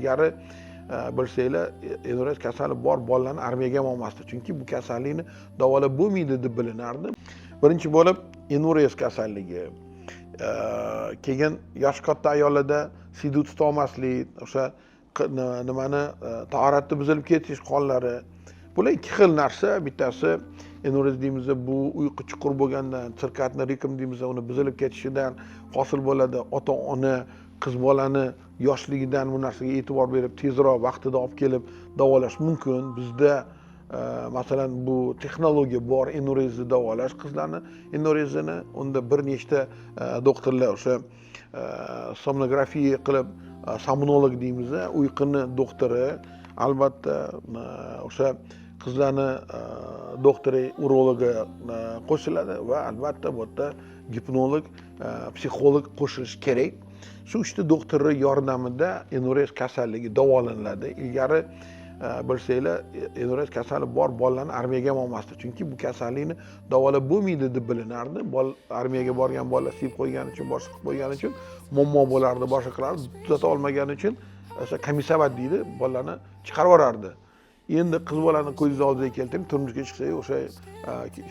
ilgari bilsanglar, endurez kasali bor bolalarni armiyaga ham olmasdi. Chunki bu kasallikni davolab bo'lmaydi deb bilinardi. Birinchi bo'lib endurez kasalligi. Keyin yosh katta ayollarda sidu tuta olmaslik, o'sha nimani tahoratni buzilib ketish qonlari. Bular ikki xil narsa. Bittasi endurez deymiz, bu uyqu chuqur bo'lgandan, sirkatni ritm deymiz, uni buzilib ketishidan hosil bo'ladi. Ota-ona qiz bolani yoshligidan bu narsaga e'tibor berib, tezroq vaqtida olib kelib davolash mumkin. Bizda masalan bu texnologiya bor, endurezni davolash qizlarni endurezini. Unda bir nechta doktorlar o'sha sonografiya qilib, somnolog deymiz, uyquni doktori, albatta o'sha qizlarni doktori, urologi qo'shiladi va albatta bu yerda gipnolog, psixolog qo'shilishi kerak. Shu uchta doktorlar yordamida endurez kasalligi davolanadi. Ilgari bilsanglar, endurez kasali bor bolalarni armiyaga ham olmasdi. Chunki bu kasallikni davolab bo'lmaydi deb bilinardi. Armiyaga borgan bolalar siyib qo'ygani uchun, boshqa qilib qo'ygani uchun muammo bo'lardi, boshqa qilardi, tuzata olmagani uchun o'sha komissiyavat deydi, bolalarni chiqarib yuborardi. Endi qiz bolani ko'zingiz oldiga keltirib, turmushga chiqsangiz, o'sha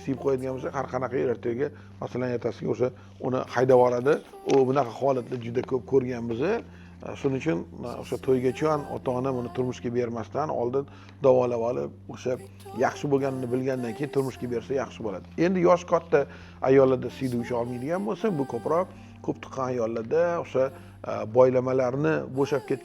siyib qo'yadigan bo'lsa, har qanaqa ertaga, masalan, ertasiga o'sha uni haydab yuboradi. U bunaqa holatlar juda ko'p ko'rganmiz. Shuning uchun o'sha to'ygacha ota-ona buni turmushga bermasdan oldin davolab olib, o'sha yaxshi bo'lganini bilgandan keyin turmushga bersa yaxshi bo'ladi. Endi yosh katta ayollarda siydi usha olmaydigan bo'lsa, bu ko'proq ko'p tuqqan ayollarda o'sha boylamalarni bo'shab ketgan